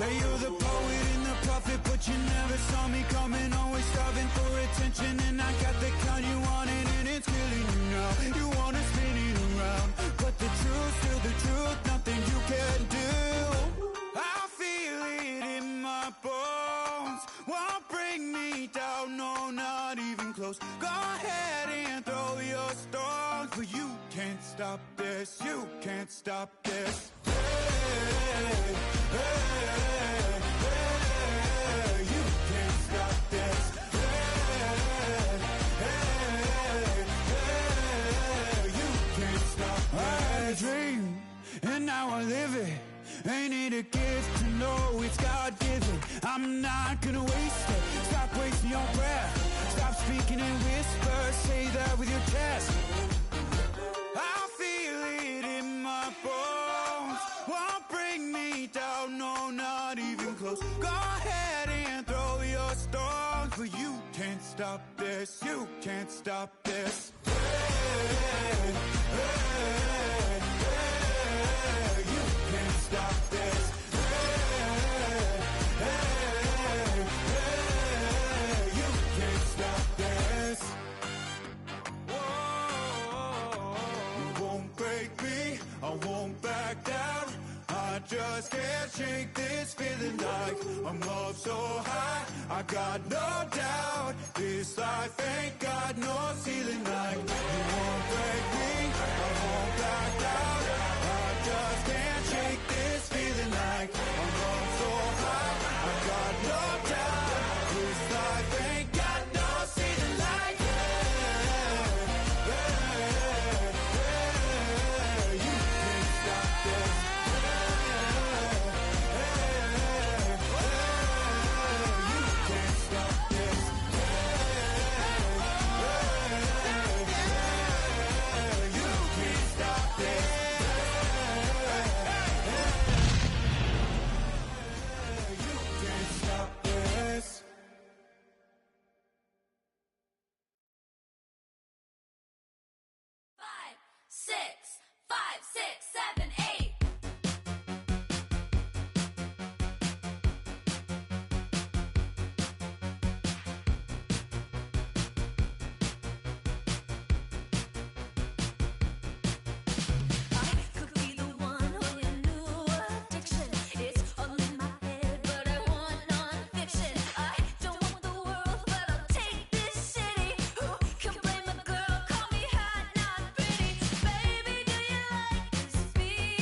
Say you're the poet and the prophet, but you never saw me coming. Always starving for attention, and I got the kind you wanted, and it's killing you now. You wanna spin it around, but the truth's still the truth. Nothing you can do. I feel it in my bones. Won't bring me down, no, not even close. Go ahead and throw your stones, but you can't stop this. You can't stop this. Hey, hey, hey, you can't stop this. Hey, hey, hey, you can't stop this. I had a dream, and now I live it. Ain't it a gift to know it's God-given? I'm not gonna waste it. Stop wasting your breath. Stop speaking in whispers. Say that with your chest. I feel it in my bones. Won't bring me down, no, not even close. Go ahead and throw your stones, but you can't stop this. You can't stop this. Hey, hey, hey, you can't stop this. Hey, hey, hey, you can't stop this. Whoa, you won't break me, I won't back down. I just can't shake this feeling like I'm up so high. I got no doubt this life ain't got no ceiling. Like you won't break me, I won't back down. I just can't shake this feeling like I'm up so high. I got no doubt this life ain't got no ceiling. Like you can't stop this. Can blame a girl, call me hot, not pretty. Baby, do you like this beat?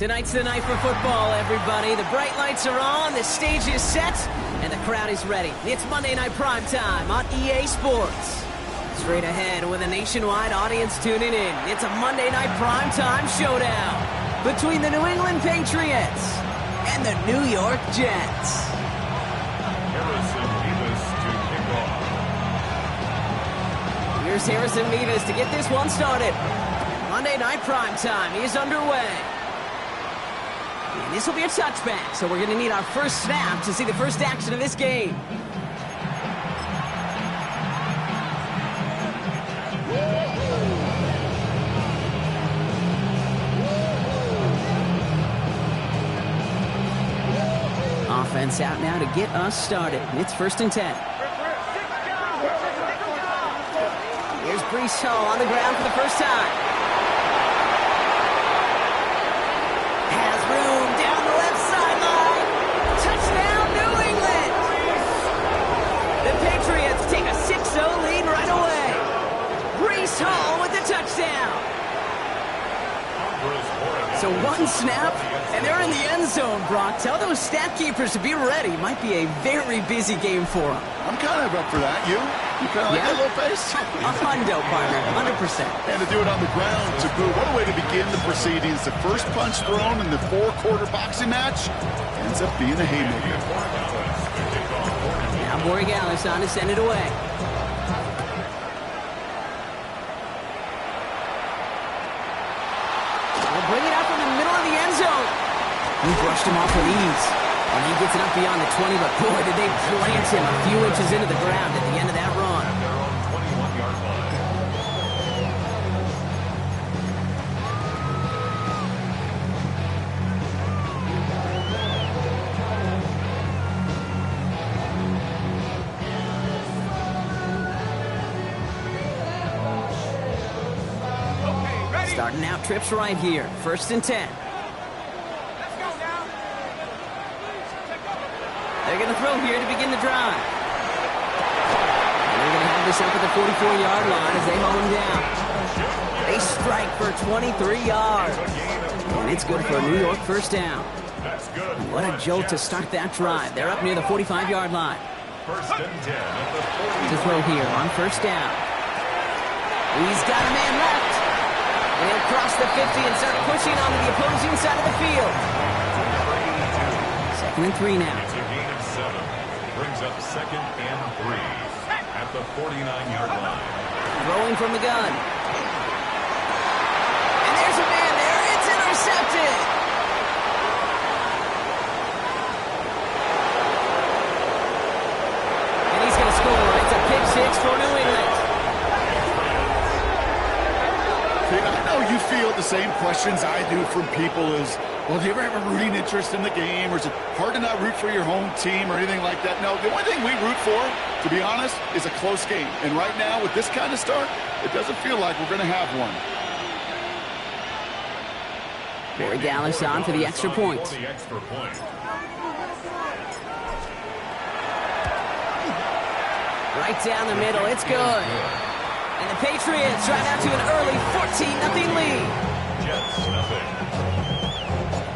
Tonight's the night for football, everybody. The bright lights are on, the stage is set, and the crowd is ready. It's Monday Night Primetime on EA Sports. Straight ahead with a nationwide audience tuning in. It's a Monday Night Primetime showdown between the New England Patriots and the New York Jets. Here's Harrison Mevis to get this one started. Monday Night Primetime is underway. And this will be a touchback, so we're going to need our first snap to see the first action of this game. Offense out now to get us started. It's 1st and 10. Here's Breece Hall on the ground for the first time. Has room down the left sideline. Touchdown, New England! The Patriots take a 6-0 lead right away. Breece Hall with the touchdown. So one snap, and they're in the end zone, Brock. Tell those stat keepers to be ready. Might be a very busy game for them. I'm kind of up for that. You kind of like that little pace? A hundo, partner, 100%. And to do it on the ground, to boot. What a way to begin the proceedings. The first punch thrown in the 4-quarter boxing match ends up being a haymaker. Now Borregales on to send it away. Bring it up in the middle of the end zone. He brushed him off with ease. And he gets it up beyond the 20, but boy, did they plant him a few inches into the ground at the end of that run. Starting out trips right here. 1st and 10. They're going to throw here to begin the drive. And they're going to have this up at the 44-yard line as they mow him down. They strike for 23 yards. And it's good for a New York first down. What a jolt to start that drive. They're up near the 45-yard line. 1st and 10 at the 40. To throw here on 1st down. He's got a man left. And he'll cross the 50 and start pushing onto the opposing side of the field. 2nd and 3 now. It's a gain of 7. Brings up 2nd and 3 at the 49-yard line. Throwing from the gun. And there's a man there. It's intercepted. And he's going to score. It's a pick 6 for New England. I know you feel the same questions I do from people as, well, do you ever have a rooting interest in the game? Or is it hard to not root for your home team or anything like that? No, the only thing we root for, to be honest, is a close game. And right now, with this kind of start, it doesn't feel like we're going to have one. Borregales on for the extra point. Right down the middle. It's good. And the Patriots drive out to an early 14-0 lead. Jets nothing.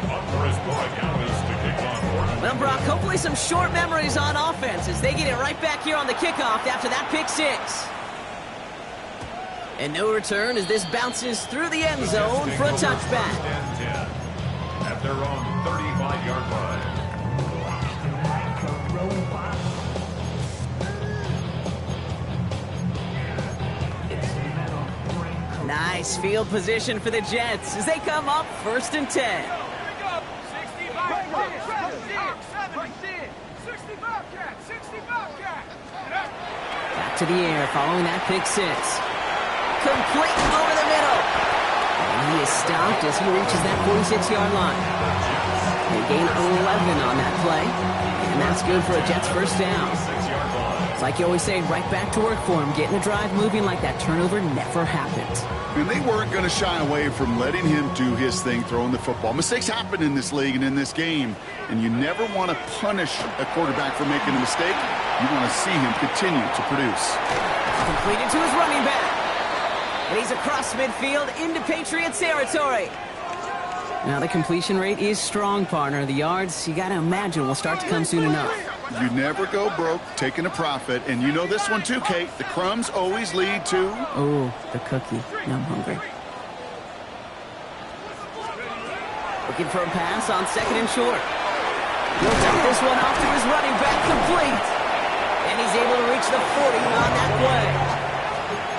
Up for his Borregales to kick off. Well, Brock, hopefully some short memories on offense as they get it right back here on the kickoff after that pick 6. And no return as this bounces through the end zone for a touchback. At their own 35-yard line. Nice field position for the Jets as they come up 1st and 10. Back to the air following that pick 6. Complete over the middle. And he is stopped as he reaches that 46-yard line. They gain 11 on that play. And that's good for a Jets first down. It's like you always say, right back to work for him. Getting the drive moving like that turnover never happened. And they weren't going to shy away from letting him do his thing, throwing the football. Mistakes happen in this league and in this game. And you never want to punish a quarterback for making a mistake. You want to see him continue to produce. Completed to his running back. And he's across midfield into Patriots territory. Now the completion rate is strong, partner. The yards, you got to imagine, will start to come soon enough. You never go broke taking a profit, and you know this one too, Kate. The crumbs always lead to... Oh, the cookie. Now I'm hungry. Looking for a pass on 2nd and short. He'll take this one off to his running back, complete. And he's able to reach the 40 on that play.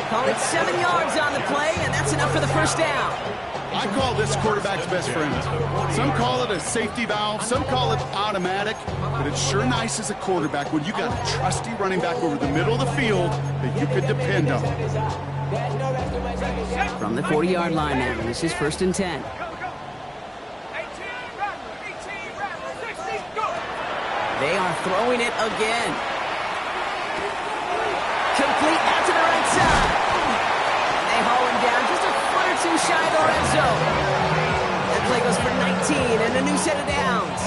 Call it 7 yards on the play, and that's enough for the first down. I call this quarterback's best friend. Some call it a safety valve, some call it automatic, but it's sure nice as a quarterback when you got a trusty running back over the middle of the field that you could depend on. From the 40-yard line now, this is 1st and 10. They are throwing it again. Complete out to the right side. And they haul him down just a foot or two shy of the red zone. That play goes for 19 and a new set of downs.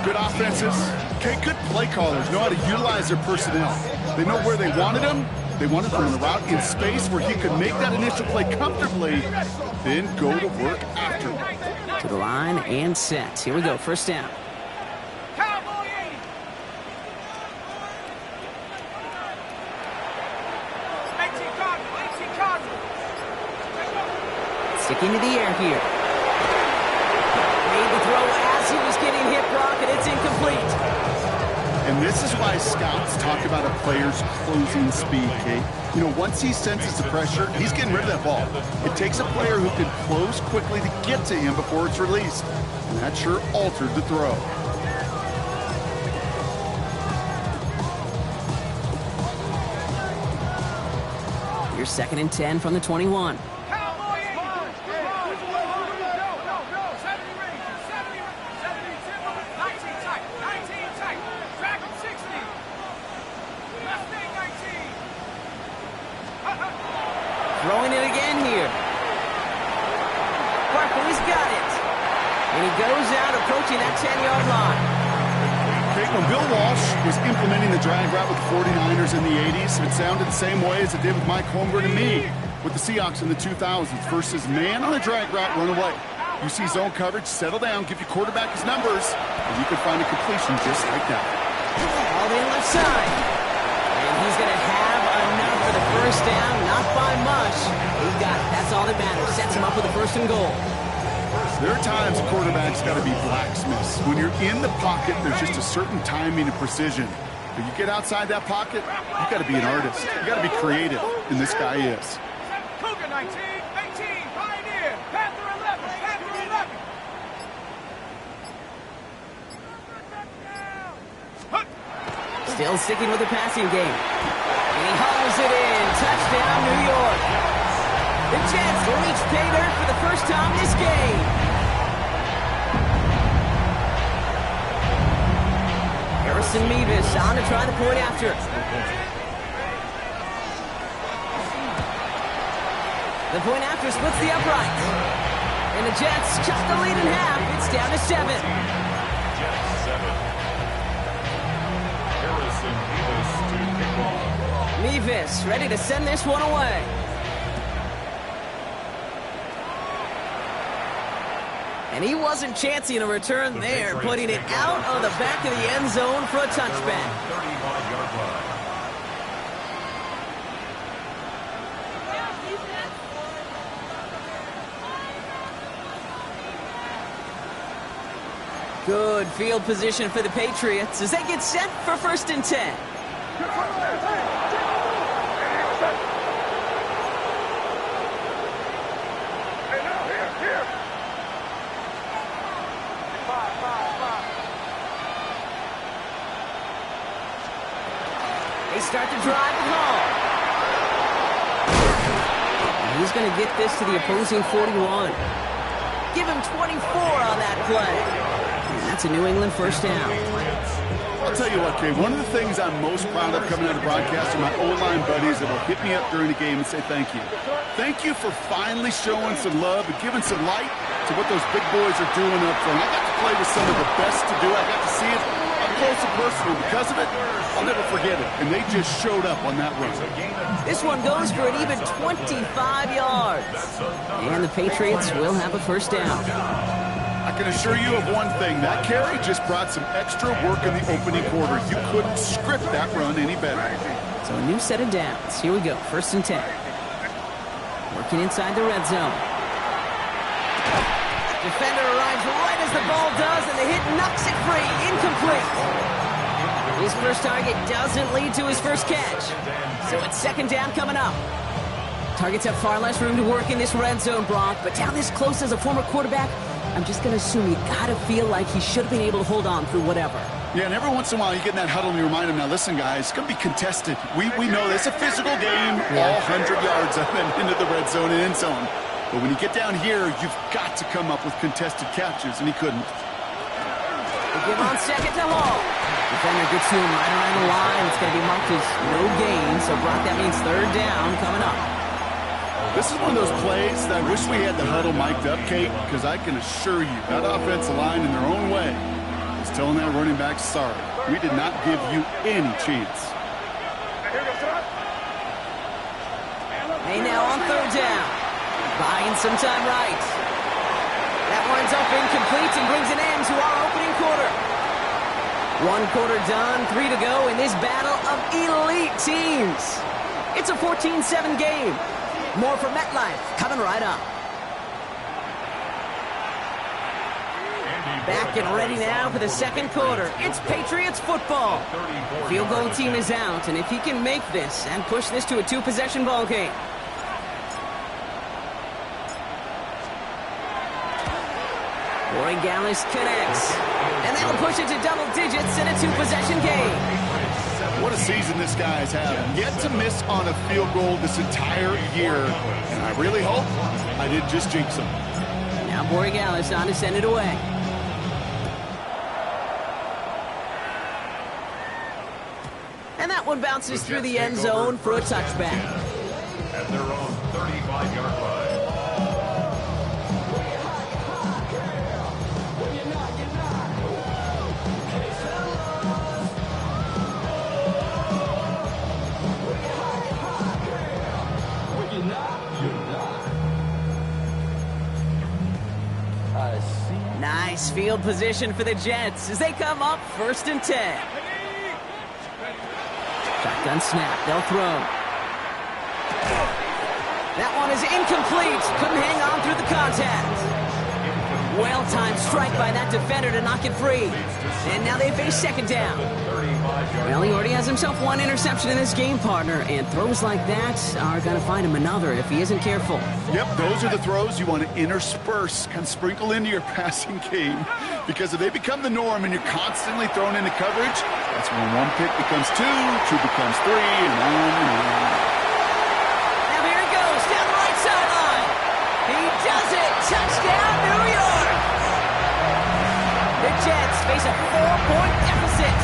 Good offenses. Okay, good play callers know how to utilize their personnel. They know where they wanted them. They wanted them on the route in space where he could make that initial play comfortably, then go to work after. To the line and set. Here we go, 1st down. Sticking to the air here. Made the throw as he was getting hit, Brock, and it's incomplete. And this is why scouts talk about a player's closing speed, Kate. You know, once he senses the pressure, he's getting rid of that ball. It takes a player who can close quickly to get to him before it's released. And that sure altered the throw. Here's 2nd and 10 from the 21. Throwing it again here. Barkley's got it. And he goes out approaching that 10-yard line. Okay, when Bill Walsh was implementing the drag route with the 49ers in the 80s, it sounded the same way as it did with Mike Holmgren and me with the Seahawks in the 2000s versus man on a drag route, run away. You see zone coverage, settle down, give your quarterback his numbers, and you can find a completion just like that. All in left side. And he's going to have enough for the first down, not by much. He got it. That's all that matters. Sets him up with a 1st and goal. There are times a quarterback's got to be blacksmiths. When you're in the pocket, there's just a certain timing and precision. But you get outside that pocket, you got to be an artist. You got to be creative, and this guy is. Cougar 19, 18, Pioneer, Panther 11, Panther 11. Still sticking with the passing game. And he hauls it in. Touchdown, New York. The Jets reach pay dirt for the first time this game. Harrison Mevis on to try the point after. The point after splits the upright. And the Jets cut the lead in half. It's down to 7. Jets 7. Harrison Mevis to kick off. Mevis ready to send this one away. And he wasn't chancing a return there, putting it out of the back of the end zone for a touchback. 35-yard line. Good field position for the Patriots as they get set for 1st and 10. They start to drive with Hall. And he's going to get this to the opposing 41. Give him 24 on that play. And that's a New England 1st down. I'll tell you what, Kay, one of the things I'm most proud of coming out of broadcast are my O-line buddies that will hit me up during the game and say thank you. Thank you for finally showing some love and giving some light to what those big boys are doing up front. I got to play with some of the best to do. I got to see it up close and personal. Because of it, I'll never forget it. And they just showed up on that run. This one goes for an even 25 yards. And the Patriots will have a 1st down. I can assure you of one thing. That carry just brought some extra work in the opening quarter. You couldn't script that run any better. So a new set of downs. Here we go. 1st and 10. Working inside the red zone. Defender arrives right as the ball does, and the hit knocks it free. Incomplete. His first target doesn't lead to his first catch. So it's 2nd down coming up. Targets have far less room to work in this red zone, Brock, but down this close as a former quarterback, I'm just going to assume you got to feel like he should have been able to hold on through whatever. Yeah, and every once in a while you get in that huddle and you remind him, now listen, guys, it's going to be contested. We know this. It's a physical game, all 100 yards of them into the red zone and end zone. But when you get down here, you've got to come up with contested catches, and he couldn't. They give on 2nd to Hall. Defender gets to him right around the line. It's going to be marked as no gain, so Brock, that means 3rd down coming up. This is one of those plays that I wish we had the huddle mic'd up, Kate, because I can assure you that offensive line in their own way is telling that running back, sorry, we did not give you any chance. Hey, now on 3rd down. Buying some time right. That winds up incomplete and brings an end to our opening quarter. 1 quarter done, 3 to go in this battle of elite teams. It's a 14-7 game. More from MetLife coming right up. Back and ready now for the 2nd quarter. It's Patriots football. Field goal team is out, and if he can make this and push this to a 2-possession ball game. Roy Gallis connects. And that'll push it to double digits in a 2-possession game. What a season this guy's having. Yet to miss on a field goal this entire year. And I really hope I didn't just jinx him. Now Borregales on to send it away. And that one bounces through the end zone for a touchback. At their own 35-yard line. Nice field position for the Jets as they come up 1st and 10. Shotgun snap, they'll throw. That one is incomplete. Couldn't hang on through the contact. Well-timed strike by that defender to knock it free. And now they face 2nd down. Well, he already has himself 1 interception in this game, partner, and throws like that are going to find him another if he isn't careful. Yep, those are the throws you want to intersperse, kind of sprinkle into your passing game, because if they become the norm and you're constantly thrown into coverage, that's when 1 pick becomes 2, 2 becomes 3, and on and on. Now here he goes, down the right sideline. He does it! Touchdown, New York! The Jets face a 4-point deficit.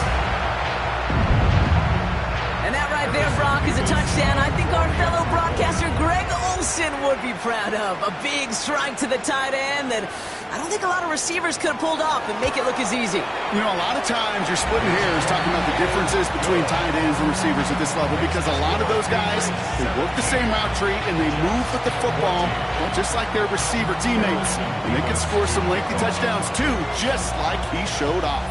And that right there, Brock, is a touchdown I think our fellow broadcaster Greg Olsen would be proud of. A big strike to the tight end that I don't think a lot of receivers could have pulled off and make it look as easy. You know, a lot of times you're splitting hairs talking about the differences between tight ends and receivers at this level, because a lot of those guys, they work the same route tree and they move with the football, well, just like their receiver teammates. And they can score some lengthy touchdowns too, just like he showed off.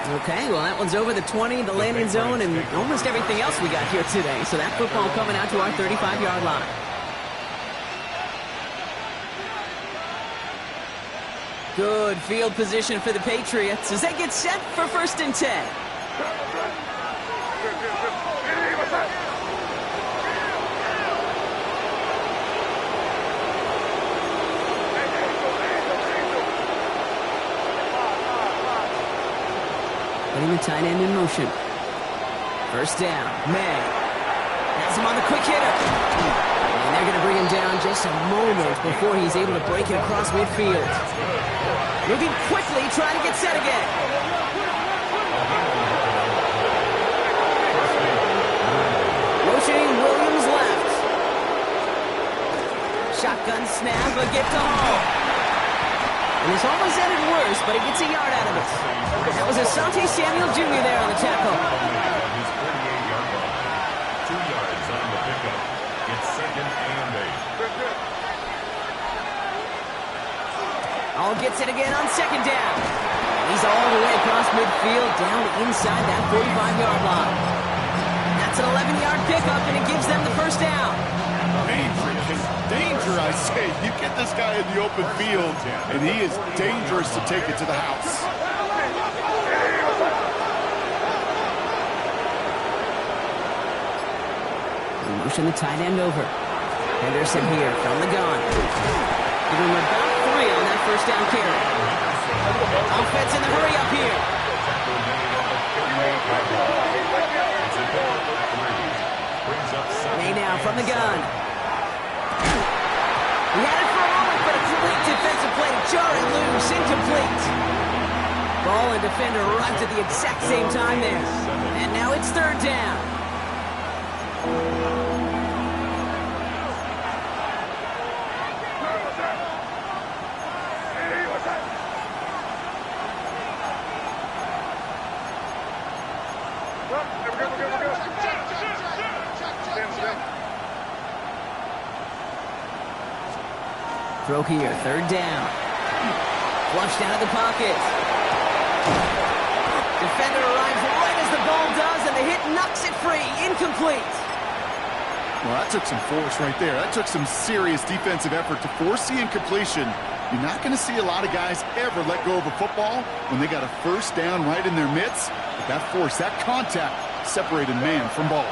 Okay, well, that one's over the 20, the landing zone, and almost everything else we got here today. So that football coming out to our 35-yard line. Good field position for the Patriots as they get set for 1st and 10. Putting the tight end in motion. 1st down, May. Has him on the quick hitter. And they're going to bring him down just a moment before he's able to break it across midfield. Moving quickly, trying to get set again. Motioning Williams left. Shotgun snap, a get to Hall. And this almost ended worse, but he gets a yard out of it. That was Asante Samuel Jr. there on the tackle. His 48-yard line. 2 yards on the pickup. It's 2nd and 8. Ball gets it again on second down. He's all the way across midfield, down inside that 45-yard line. That's an 11-yard pickup, and it gives them the first down. Danger, I say. You get this guy in the open field, and he is dangerous to take it to the house. Motion the tight end over. Henderson here from the gun. Give him about 3 on that first down carry. Offense in the hurry up here. May now from the gun. He had it for a moment, but a complete defensive play to jarring loose, incomplete. Ball and defender arrived at the exact same time there. And now it's third down. Throw here, third down. Flushed out of the pocket. Defender arrives right as the ball does, and the hit knocks it free. Incomplete. Well, that took some force right there. That took some serious defensive effort to force the incompletion. You're not going to see a lot of guys ever let go of a football when they got a first down right in their midst. But that force, that contact, separated man from ball.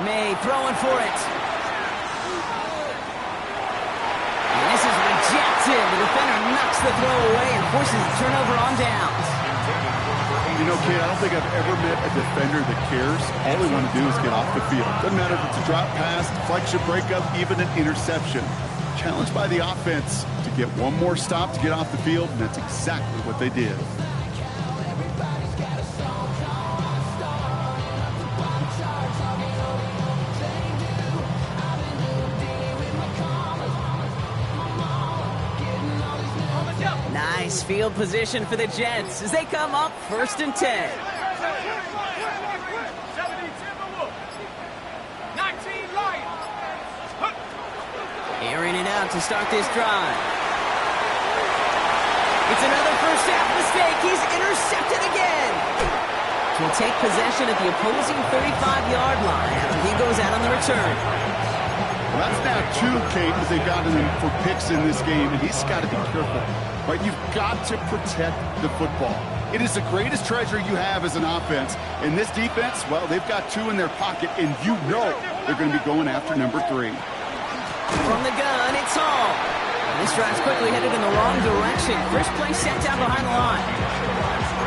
May throwing for it. And this is rejected. The defender knocks the throw away and forces a turnover on downs. You know, kid, I don't think I've ever met a defender that cares. All they want to do is get off the field. Doesn't matter if it's a drop pass, deflection, breakup, even an interception. Challenged by the offense to get one more stop to get off the field, and that's exactly what they did. Nice field position for the Jets as they come up 1st and 10. 17 Timberwolves. 19 Lions. Airing it out to start this drive. It's another first half mistake. He's intercepted again. He'll take possession at the opposing 35-yard line after he goes out on the return. Well, that's now 2, Kate, as they've gotten him for picks in this game, and he's got to be careful. Right? You've got to protect the football. It is the greatest treasure you have as an offense. And this defense, well, they've got 2 in their pocket, and you know they're going to be going after number 3. From the gun, it's Hall. This drive's quickly headed in the wrong direction. First play set down behind the line.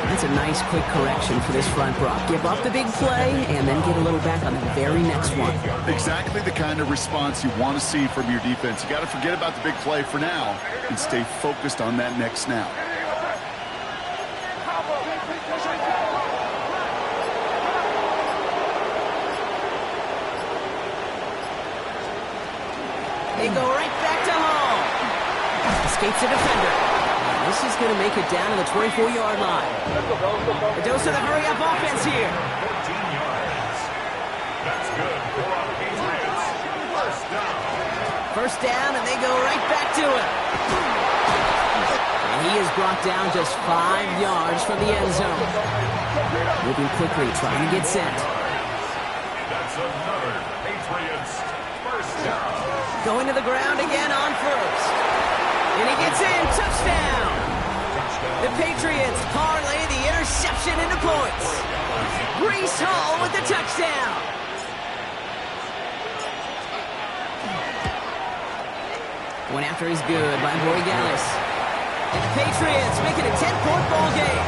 That's a nice quick correction for this front, Brock. Give up the big play and then get a little back on the very next one. Exactly the kind of response you want to see from your defense. You got to forget about the big play for now and stay focused on that next snap. They go right back to Hall. Escapes the defender. This is going to make it down to the 24-yard line. A dose of the hurry-up offense here. 14 yards. That's good for our Patriots. First down. First down, and they go right back to it. And he is brought down just 5 yards from the end zone. Moving quickly, trying to get set. That's another Patriots first down. Going to the ground again on first. And he gets in. Touchdown. The Patriots parlay the interception into points. Breece Hall with the touchdown. One after is good by Borregales. And the Patriots make it a 10-point ball game.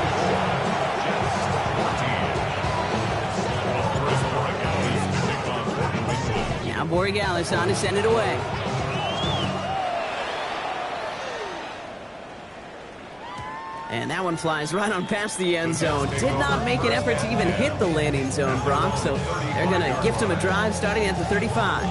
Now Borregales on to send it away. And that one flies right on past the end zone. Did not make an effort to even hit the landing zone, Brock. So they're going to gift him a drive starting at the 35.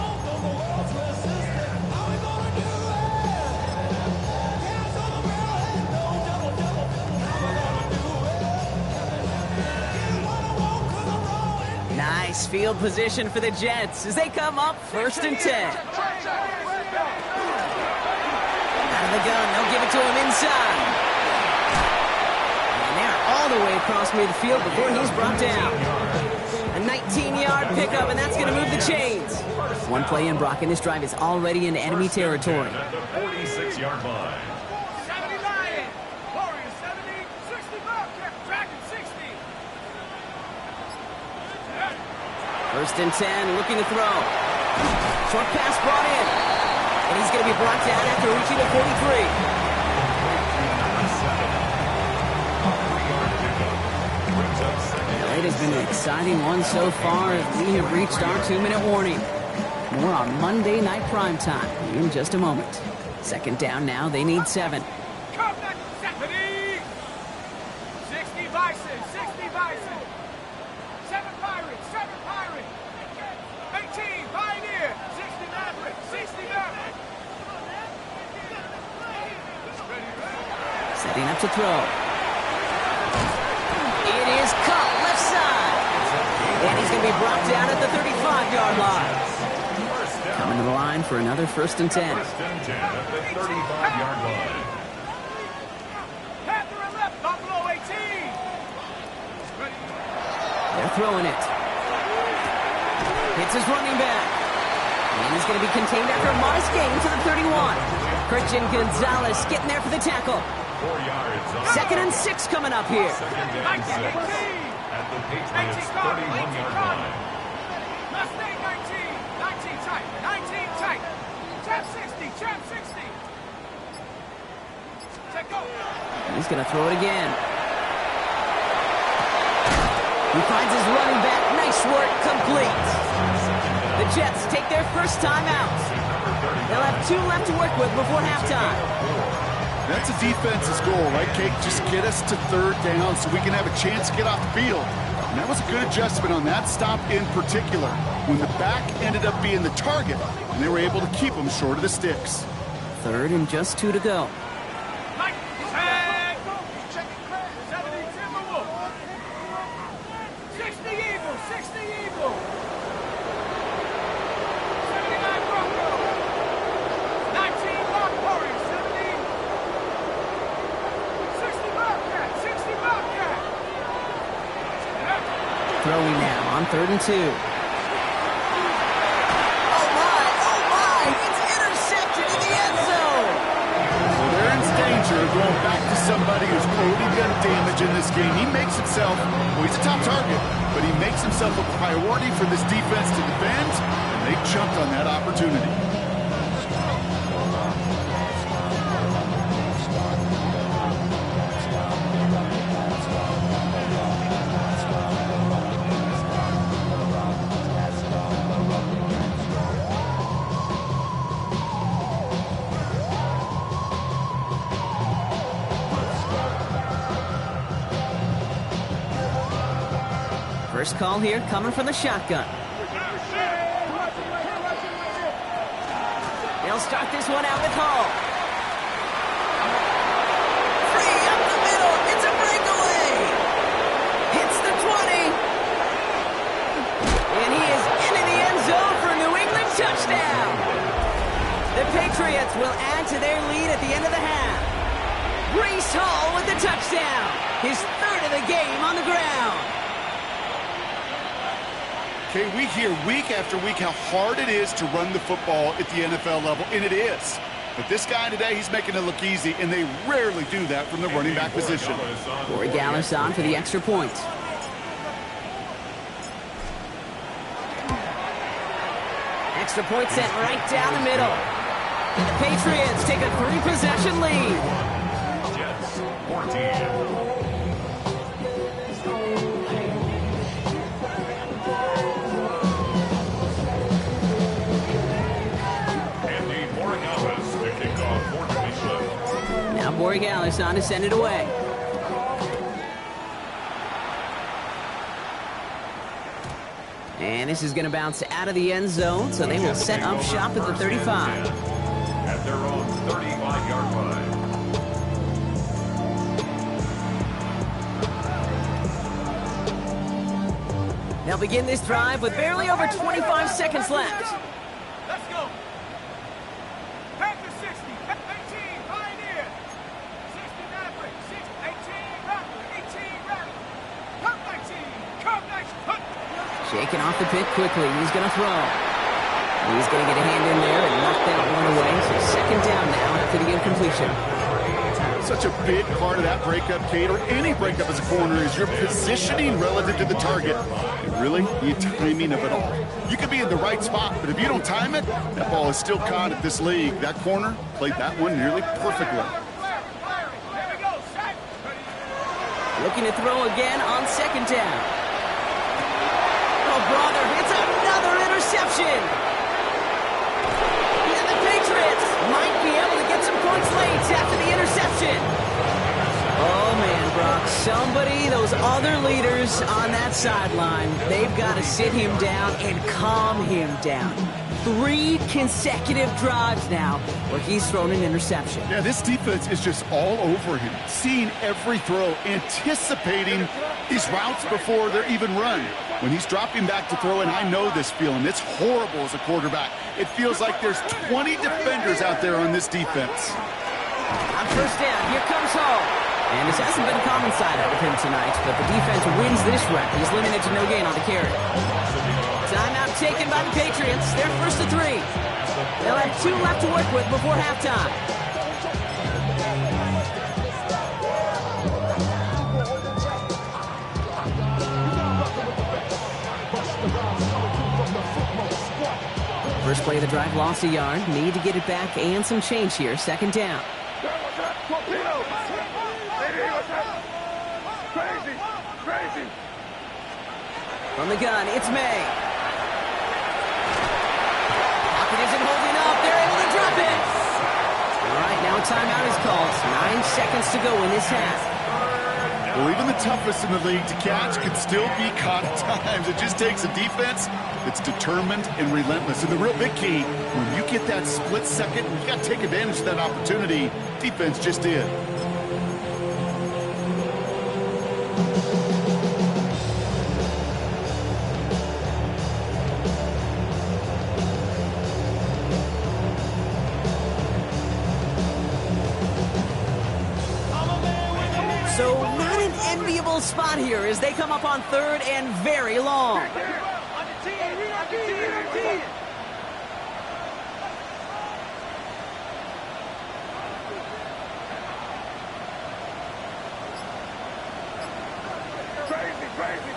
Nice field position for the Jets as they come up 1st and 10. Out of the gun, they'll give it to him inside. And they're all the way across midfield before he's brought down. A 19-yard pickup, and that's going to move the chains. One play in, Brock, and this drive is already in enemy territory. At the 46-yard line. 70 Lion. Warriors 70, 60 Bobcat. Dragon 60. 1st and 10, looking to throw. Short pass brought in. And he's going to be brought down after reaching the 43. It has been an exciting one so far as we have reached our 2-minute warning. More on Monday Night Primetime in just a moment. 2nd down now, they need 7. Come back, 70. 60 Bison, 60 Bison. 7 Pirates, 7 Pirates. 18 Pioneer, 60 Maverick, 60 Maverick. Setting up to throw. It is caught left side. And he's going to be brought down at the 35-yard line. Coming to the line for another 1st and 10. 1st and 10 at the 35-yard line. Panther and left, Buffalo 18. They're throwing it. Hits his running back. And he's going to be contained after a modest gain to the 31. Christian Gonzalez getting there for the tackle. 4 yards. 2nd and 6 coming up here. 2nd and 6 at the Patriots' 31-yard line. Mustang 19 tight, 19 tight. Champ 60, Champ 60. Check go. He's going to throw it again. He finds his running back. Nice work, complete. The Jets take their first time out. They'll have 2 left to work with before halftime. That's a defense's goal, right, Kate? Just get us to 3rd down so we can have a chance to get off the field. And that was a good adjustment on that stop in particular, when the back ended up being the target, and they were able to keep him short of the sticks. 3rd and just 2 to go. Mike, tag. 70 Timberwolf. 60 Eagle, 60 Eagle. 79 Bronco. 19 Rock Warriors, 70. 60 Bobcat, 60 Bobcat. Throwing now on 3rd and 2. Oh my, it's intercepted in the end zone. So they're in danger of going back to somebody who's already done damage in this game. He makes himself, well, he's a top target, but he makes himself a priority for this defense to defend, and they jumped on that opportunity. First call here coming from the shotgun. They'll start this one out with Hall. Free up the middle. It's a breakaway. Hits the 20. And he is into the end zone for a New England touchdown. The Patriots will add to their lead at the end of the half. Breece Hall with the touchdown. His 3rd of the game on the ground. Okay, we hear week after week how hard it is to run the football at the NFL level, and it is. But this guy today, he's making it look easy, and they rarely do that from the running back position. Corey Gallis on for the extra point. Extra point sent right down the middle. And the Patriots take a 3-possession lead. Jets 14. Now Borregales on to send it away. And this is going to bounce out of the end zone, so they will set up shop at the 35. At their own 35-yard line. They'll begin this drive with barely over 25 seconds left. Let's go. Back to 60. 18, Pioneer. 60, Maverick. 6, 18, Raptor. 18, Raptor. Come 19. Come 19. Shaking off the pick quickly. He's going to throw. He's going to get a hand in there and knock that one away. So second down now after the incompletion. Such a big part of that breakup, Kate, or any breakup as a corner, is your positioning relative to the target. And really, the timing of it all. You could be in the right spot, but if you don't time it, that ball is still caught at this league. That corner played that one nearly perfectly. Here we go. Set. Looking to throw again on second down. Oh, brother, it's another interception. Yeah, the Patriots might be able to get some points late after the interception. Oh, man, Brock, somebody, those other leaders on that sideline, they've got to sit him down and calm him down. 3 consecutive drives now where he's thrown an interception. Yeah, this defense is just all over him, seeing every throw, anticipating these routes before they're even run. When he's dropping back to throw, and I know this feeling, it's horrible as a quarterback. It feels like there's 20 defenders out there on this defense. On first down, here comes Hall. And this hasn't been a common side with him tonight, but the defense wins this rep. He's limited to no gain on the carry. Timeout taken by the Patriots. They're first to 3. They'll have 2 left to work with before halftime. First play of the drive, lost a yard. Need to get it back and some change here. Second down. Crazy. From the gun, it's May. Pocket isn't holding up. They're able to drop it. All right, now a timeout is called. 9 seconds to go in this half. Well, even the toughest in the league to catch can still be caught at times. It just takes a defense that's determined and relentless. And the real big key, when you get that split second, you got to take advantage of that opportunity. Defense just did. So not an enviable spot here as they come up on third and very long.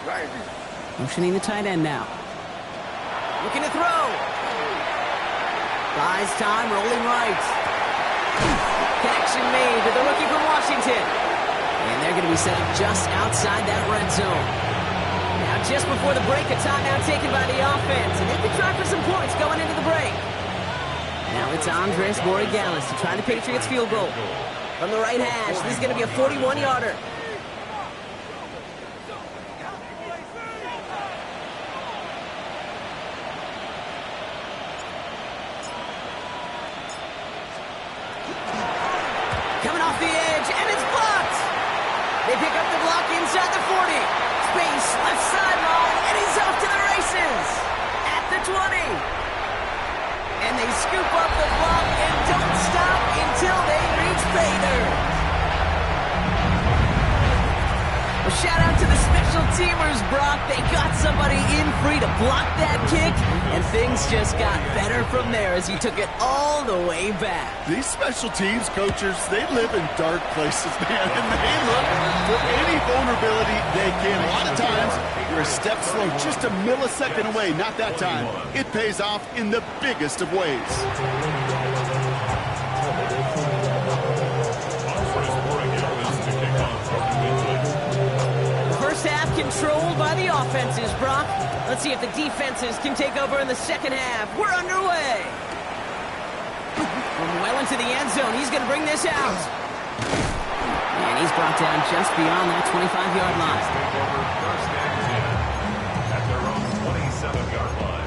Crazy. Motioning the tight end now. Looking to throw. Buys time, rolling right. Connection made to the rookie from Washington. And they're going to be set up just outside that red zone. Now just before the break, a timeout taken by the offense. And they can try for some points going into the break. Now it's Andres Borregales to try the Patriots field goal. From the right hash, this is going to be a 41-yarder. Coming off the edge, and it's blocked. They pick up the block inside the 40. Space, left sideline, and he's off to the races. At the 20. And they scoop up the block and don't stop until they reach pay dirt. A shout out to the special teamers, Brock. They got somebody in free to block that kick, and things just got better from there as he took it all the way back. These special teams coaches, they live in dark places, man, and they look for any vulnerability they can. A lot of times, you're a step slow, just a millisecond away. Not that time. It pays off in the biggest of ways. First half controlled by the offenses, Brock. Let's see if the defenses can take over in the second half. We're underway. From well into the end zone, he's going to bring this out. And he's brought down just beyond that 25-yard line. First and 10 at their own 27-yard line.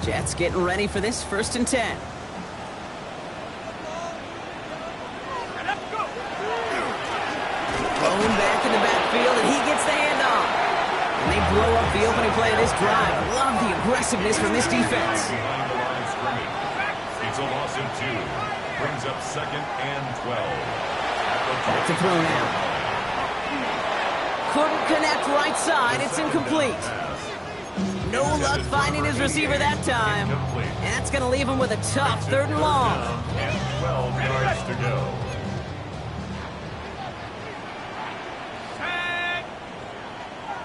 Jets getting ready for this first and 10. And they blow up the opening play of this drive. Love the aggressiveness from this defense. Behind the line of scrimmage. It's a loss of 2. Brings up 2nd and 12. Back to throw now. Couldn't connect right side. It's incomplete. No luck finding his receiver that time. And that's going to leave him with a tough 3rd and long. And 12 yards to go. Set.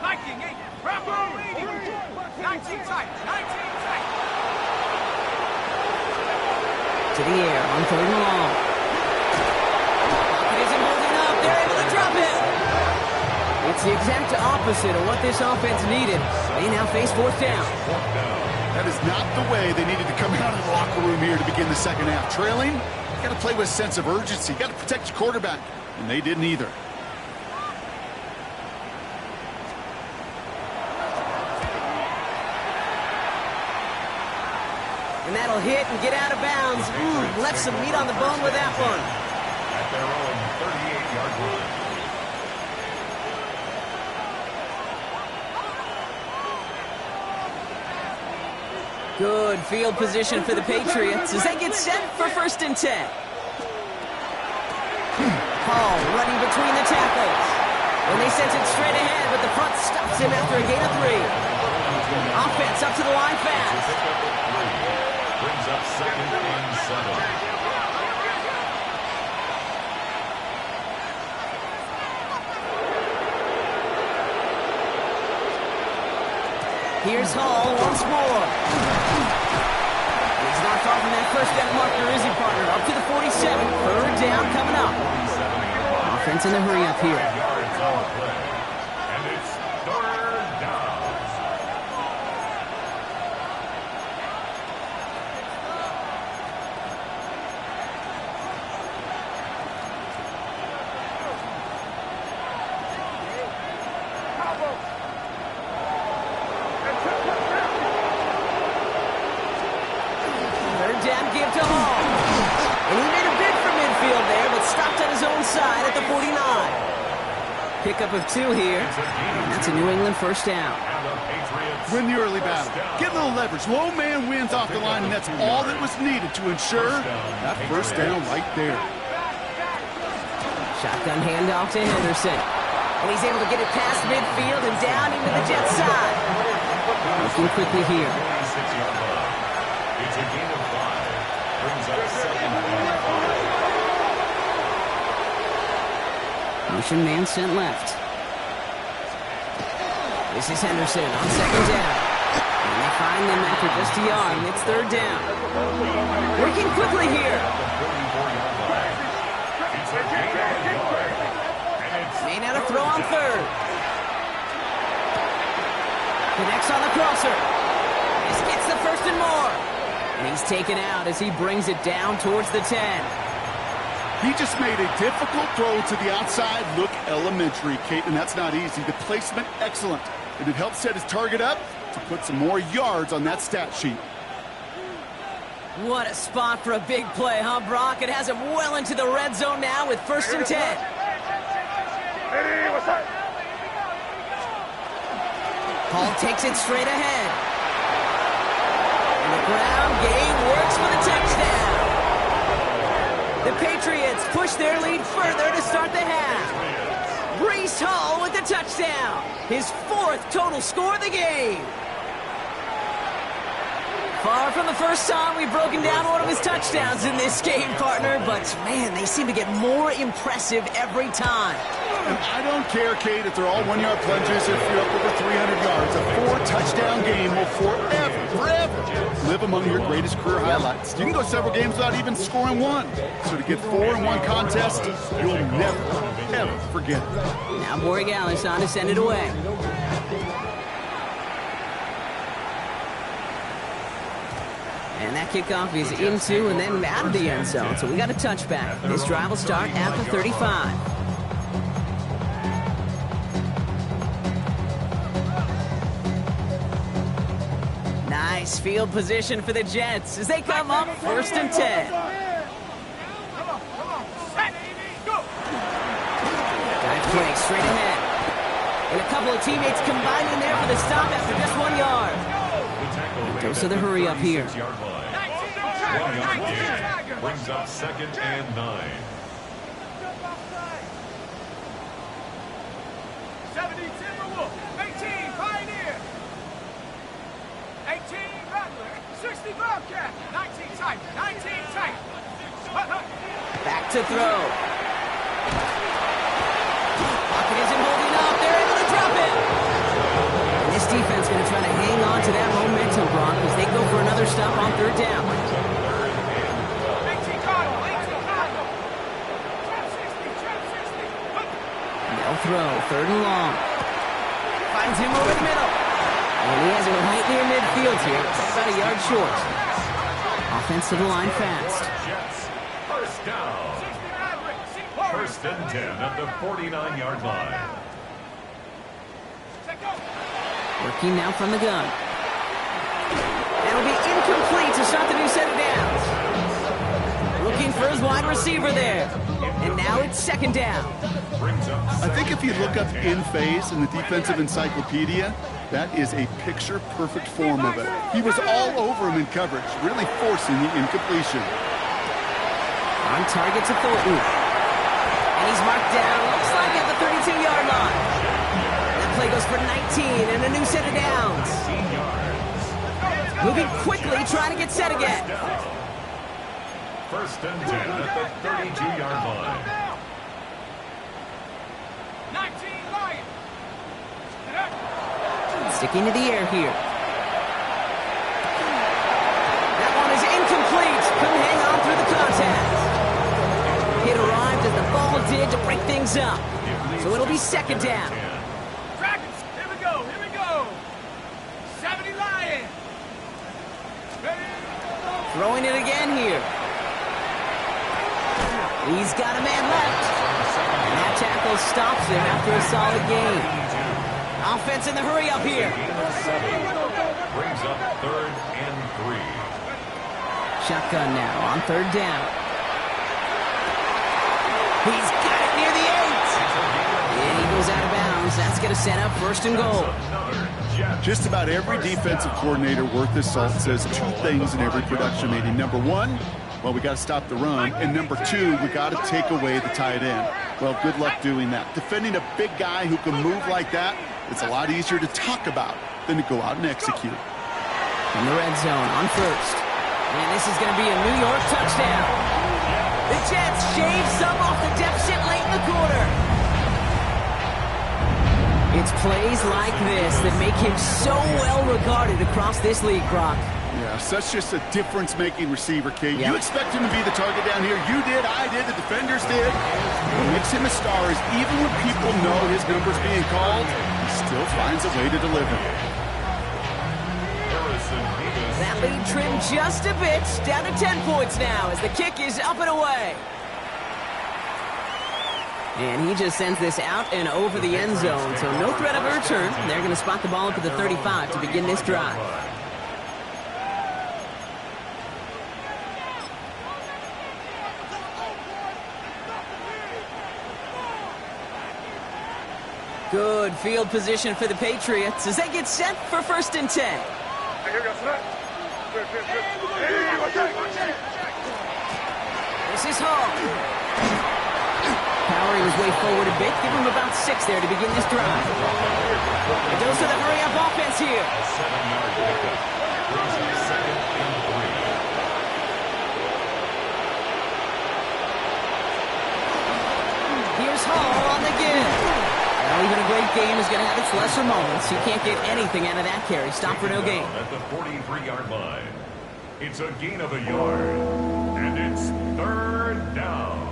Viking 8. Bravo leading. 19 tight. 19 tight. To the air on 3rd and long. Pocket isn't holding up. They're able to drop it. It's the exact opposite of what this offense needed. They now face 4th down. That is not the way they needed to come out of the locker room here to begin the second half. Trailing, you got to play with a sense of urgency. You got to protect your quarterback, and they didn't either. And that'll hit and get out of bounds. Left some meat on the bone with that one. At their own 38-yard line. Good field position for the Patriots as they get set for 1st and 10. Hall running between the tackles. And they sent it straight ahead, but the front stops him after a gain of 3. Offense up to the line fast. Brings up 2nd and 7. Here's Hall once more. He's not far from that 1st down marker, is he, partner? Up to the 47. 3rd down coming up. Offense in the hurry up here. Yards on the play. And it's 3rd down. Pickup of 2 here. That's a New England 1st down. Win the early battle. Get a little leverage. Low man wins off the line, and that's all that was needed to ensure that 1st down right there. Shotgun handoff to Henderson. And he's able to get it past midfield and down into the jet side. Looking quickly here. It's a gain of 5. Brings up 2nd and 5. Motion man sent left. This is Henderson on 2nd down. And they find them after just a yard, and it's 3rd down. Working quickly here. May not have throw on 3rd. Connects on the crosser. This gets the 1st and more. And he's taken out as he brings it down towards the 10. He just made a difficult throw to the outside look elementary, Kate, and that's not easy. The placement, excellent. And it helped set his target up to put some more yards on that stat sheet. What a spot for a big play, huh, Brock? It has him well into the red zone now with 1st and 10. Hey, what's up? Hall takes it straight ahead. And the ground game works for the touchdown. The Patriots push their lead further to start the half. Breece Hall with the touchdown. His 4th total score of the game. Far from the first time we've broken down one of his touchdowns in this game, partner, but man, they seem to get more impressive every time. And I don't care, Kate, if they're all 1-yard plunges or if you're up over 300 yards. A 4-touchdown game will forever live among your greatest career highlights. You can go several games without even scoring 1. So to get 4 in 1 contest, you'll never, ever forget it. Now Borregales on to send it away. And that kickoff is into and then out of the end zone. So we got a touchback. This drive will start at the 35. Nice field position for the Jets as they come up 1st and 10. Come on, set, go. Dive play straight ahead. And a couple of teammates combining there for the stop after just 1 yard. Dose of the hurry up here. 1 yard gain brings up 2nd and 9. 70 Timberwolf, 18 Pioneer, 18 Rattler, 60 Bobcat, 19 Titan, 19 Titan. Back to throw. Pocket isn't holding up. They're able to drop it. And this defense going to try to hang on to that momentum, Brock, as they go for another stop on 3rd down. 18 Cardinal, 18 Cardinal. Trap 60, trap 60. They'll throw. 3rd and long. Finds him over the middle. And he has it right near midfield here. About a yard short. Offense to the line fast. Jets, first down. 60 Maverick, 1st and 10 at the 49-yard line. Working now from the gun. That'll be incomplete to start the new set of downs. Looking for his wide receiver there. And now it's 2nd down. I think if you look up in phase in the defensive encyclopedia, that is a picture-perfect form of it. He was all over him in coverage, really forcing the incompletion. On target to Thornton. And he's marked down, looks like at the 32-yard line. That play goes for 19 and a new set of downs. Moving quickly, trying to get set again. 1st and 10 at the 32-yard line. 19 Lion. Sticking to the air here. That one is incomplete. Couldn't hang on through the contact. It arrived as the ball did to break things up. So it'll be 2nd down. Dragons, here we go, here we go. 70 Lion. Throwing it again here. He's got a man left. And that tackle stops him after a solid gain. Offense in the hurry up here. Brings up 3rd and 3. Shotgun now on 3rd down. He's got it near the 8. And he goes out of bounds. That's going to set up 1st and goal. Just about every defensive coordinator worth his salt says 2 things in every production meeting. Number 1, well, we got to stop the run. And number 2, we got to take away the tight end. Well, good luck doing that. Defending a big guy who can move like that, it's a lot easier to talk about than to go out and execute. In the red zone on 1st. And this is going to be a New York touchdown. The Jets shave some off the deficit late in the quarter. It's plays like this that make him so well regarded across this league, Brock. Yeah, such just a difference-making receiver, Kate. Yep. You expect him to be the target down here. You did, I did, the defenders did. What makes him a star is even when people know his number's being called, he still finds a way to deliver. That lead trimmed just a bit, down to 10 points now as the kick is up and away. And he just sends this out and over the end zone, so no threat of a return. They're going to spot the ball up at the 35 to begin this drive. Good field position for the Patriots as they get set for 1st and 10. This is Hall. Powering his way forward a bit. Give him about 6 there to begin this drive. A dose of the hurry-up offense here. A 7-yard pickup. Brings up 2nd and 3. Here's Hall on the give. Well, even a great game is going to have its lesser moments. You can't get anything out of that carry. Stop for no gain. At the 43-yard line. It's a gain of a yard. And it's 3rd down.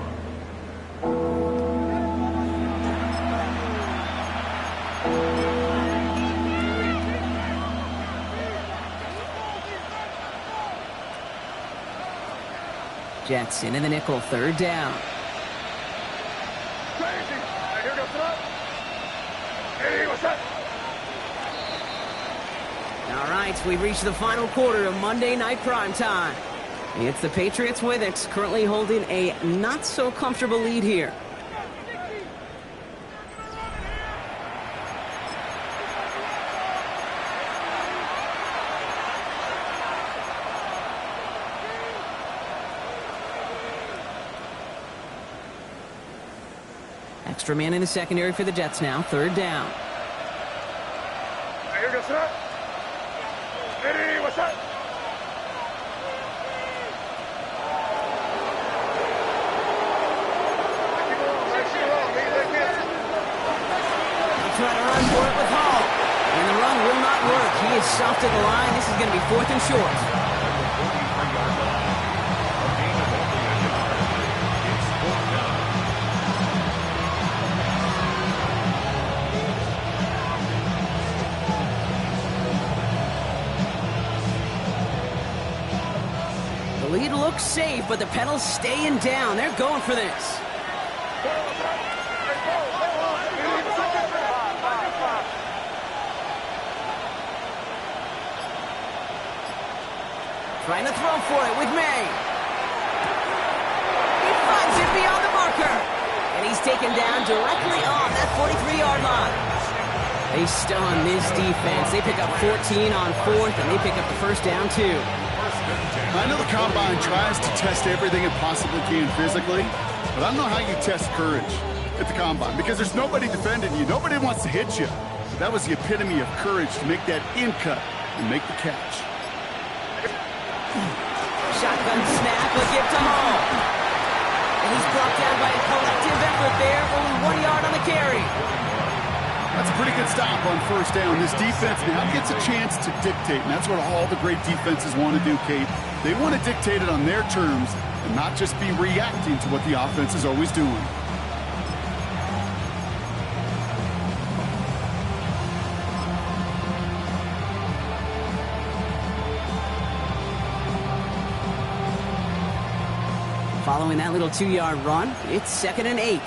Jets into the nickel, 3rd down. All right, we've reached the final quarter of Monday Night Primetime. It's the Patriots with it, currently holding a not-so-comfortable lead here. Extra man in the secondary for the Jets now. Third down. Here goes that. Ready, what's that? Trying to run for it with Hall. And the run will not work. He is soft at the line. This is going to be 4th and short. The lead looks safe, but the pedals staying down. They're going for this. Trying to throw for it with May. He finds it beyond the marker. And he's taken down directly on that 43-yard line. They stun this defense. They pick up 14 on 4th, and they pick up the first down, too. I know the Combine tries to test everything it possibly can physically, but I don't know how you test courage at the Combine because there's nobody defending you. Nobody wants to hit you. But that was the epitome of courage to make that in cut and make the catch. Shotgun snap, a give to Hall. And he's brought down by a collective effort there. Only 1 yard on the carry. That's a pretty good stop on first down. This defense now gets a chance to dictate, and that's what all the great defenses want to do, Kate. They want to dictate it on their terms and not just be reacting to what the offense is always doing. Following that little 2-yard run, it's 2nd and 8.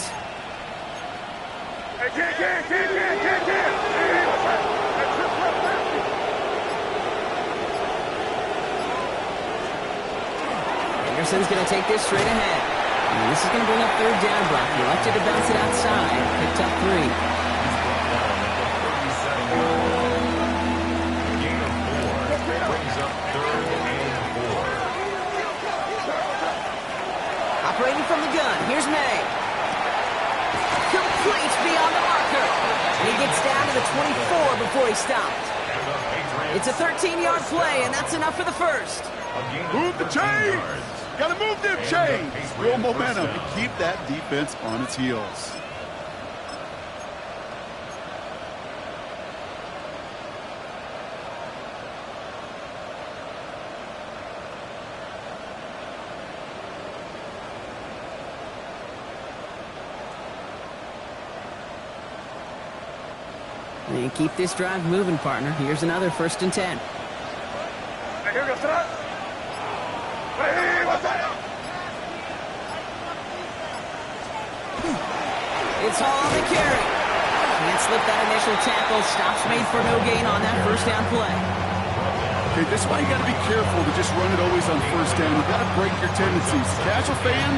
Anderson's going to take this straight ahead. And this is going to bring up 3rd down, Brock. He elected to bounce it outside. Picked up 3. Gain of 4 brings up 3rd and 4. Operating from the gun, here's May. Complete beyond the marker. And he gets down to the 24 before he stopped. It's a 13-yard play, and that's enough for the first. Move the chains! Gotta move them chains! Real momentum to keep that defense on its heels. And keep this drive moving, partner. Here's another 1st and 10. Here goes that. Ready, what's that? It's Hall on the carry. Can't slip that initial tackle. Stops made for no gain on that 1st down play. Okay, this is why you got to be careful to just run it always on 1st down. You got to break your tendencies. Casual fan,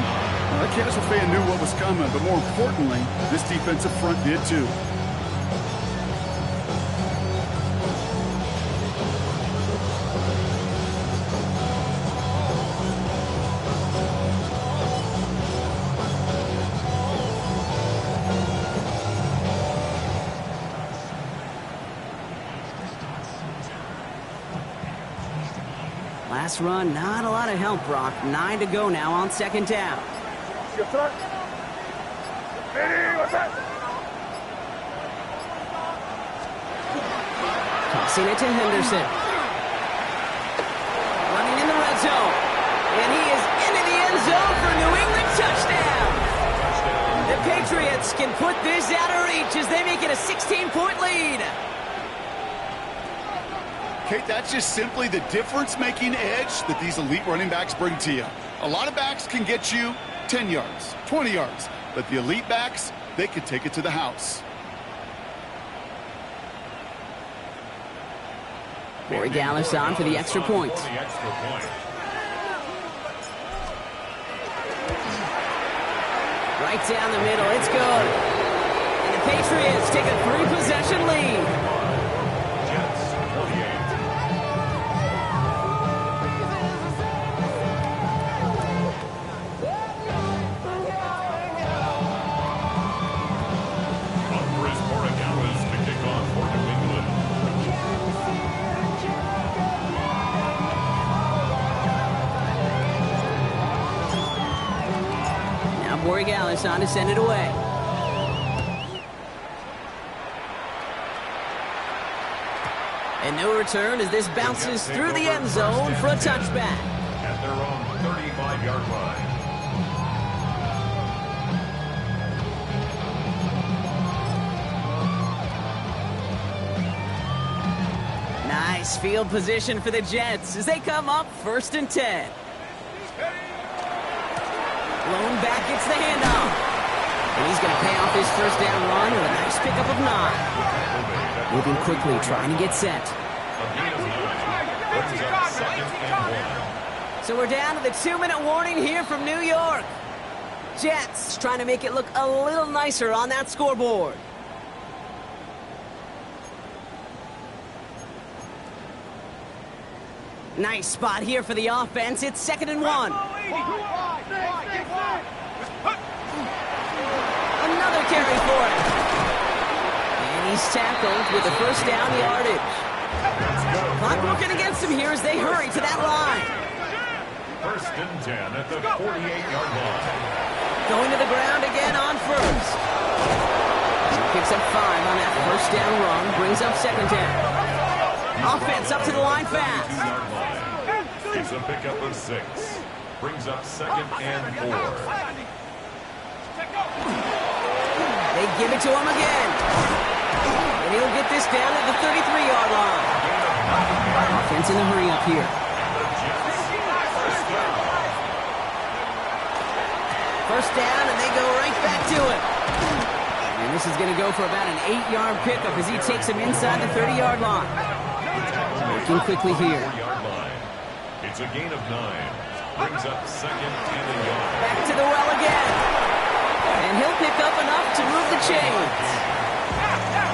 well, that casual fan knew what was coming, but more importantly, this defensive front did too. Last run, not a lot of help, Brock. 9 to go now on 2nd down. Yes, sir. Ready, what's that? Tossing it to Henderson. Running in the red zone. And he is into the end zone for New England touchdown. The Patriots can put this out of reach as they make it a 16-point lead. Kate, that's just simply the difference-making edge that these elite running backs bring to you. A lot of backs can get you 10 yards, 20 yards, but the elite backs, they can take it to the house. Corey Gallis on for the extra point. Right down the middle, it's good. And the Patriots take a 3-possession lead. Corey Gallus on to send it away. And no return as this bounces through the end zone for a touchback. At their own 35-yard line. Nice field position for the Jets as they come up 1st and 10. Lone back gets the handoff. And he's going to pay off his first down run with a nice pickup of 9. Moving quickly, trying to get set. So we're down to the 2-minute warning here from New York. Jets trying to make it look a little nicer on that scoreboard. Nice spot here for the offense. It's 2nd and 1. Another carry for it. And he's tackled with the first down yardage. Clock working against him here as they hurry to that line. 1st and 10 at the 48-yard line. Going to the ground again on first. He picks up 5 on that first down run. Brings up 2nd down. Offense up to the line fast. It's a pickup of 6. Brings up 2nd and 4. They give it to him again. And he'll get this down at the 33-yard line. Offense in the hurry up here. First down, and they go right back to it. And this is going to go for about an 8-yard pickup as he takes him inside the 30-yard line. Working quickly here. It's a gain of 9. Brings up 2nd and a yard. Back to the well again. And he'll pick up enough to move the chains.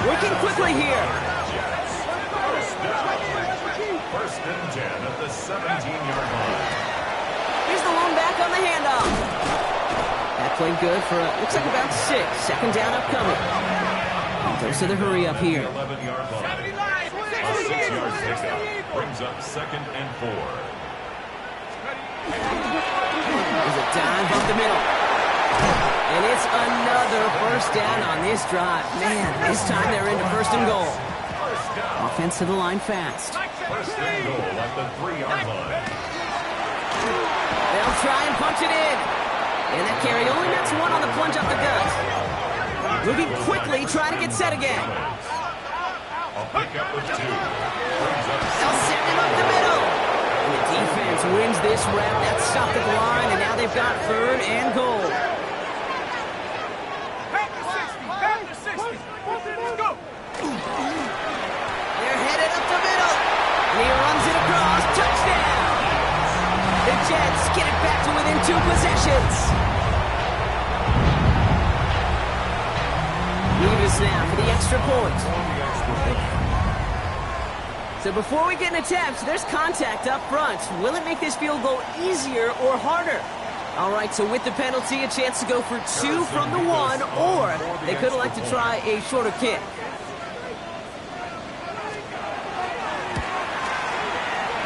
Working quickly here. First and 10 at the 17-yard line. Here's the lone back on the handoff. That played good for, looks like about 6. 2nd down upcoming. Goes to the hurry up here. 11-yard line. A 6-yard pickup. Brings up 2nd and 4. There's a dive up the middle. And it's another first down on this drive. Man, this time they're into 1st and goal. Offense to the line fast. 1st and goal at the 3-yard line. They'll try and punch it in. And that carry only nets 1 on the plunge up the gut. Moving quickly, trying to get set again. A pickup of 2. They'll send him up the middle. And the defense wins this rep. That's stopped at the line, and now they've got 3rd and goal. Back to 60. Let's go. They're headed up the middle. And he runs it across. Touchdown. The Jets get it back to within 2 possessions. Leave us now for the extra point. So before we get an attempt, there's contact up front. Will it make this field goal easier or harder? All right, so with the penalty, a chance to go for 2 from the 1, or they could elect to try a shorter kick.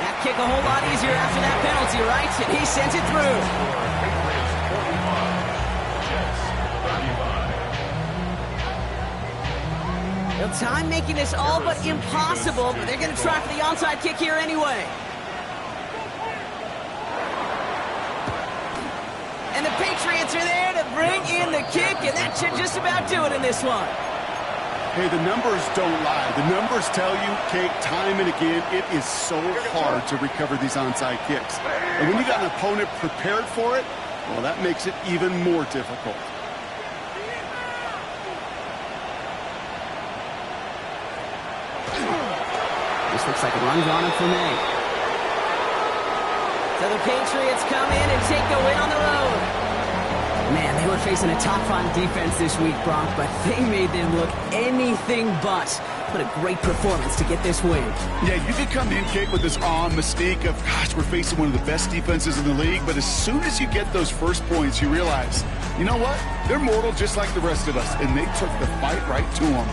That kick a whole lot easier after that penalty, right? And he sends it through. Well, time making this all but impossible, but they're going to try for the onside kick here anyway. And the Patriots are there to bring in the kick, and that should just about do it in this one. Hey, the numbers don't lie. The numbers tell you, Kate, time and again, it is so hard to recover these onside kicks. And when you got an opponent prepared for it, well, that makes it even more difficult. This looks like a run drawn up for me. So the Patriots come in and take the win on the road. Man, they were facing a top-5 defense this week, Brock, but they made them look anything but. What a great performance to get this win. Yeah, you could come in, Kate, with this mystique of, gosh, we're facing one of the best defenses in the league, but as soon as you get those first points, you realize, you know what? They're mortal just like the rest of us, and they took the fight right to them.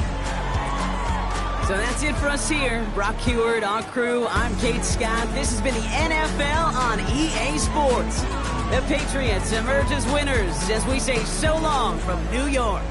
So that's it for us here. Brock Heward, our crew, I'm Kate Scott. This has been the NFL on EA Sports. The Patriots emerge as winners as we say so long from New York.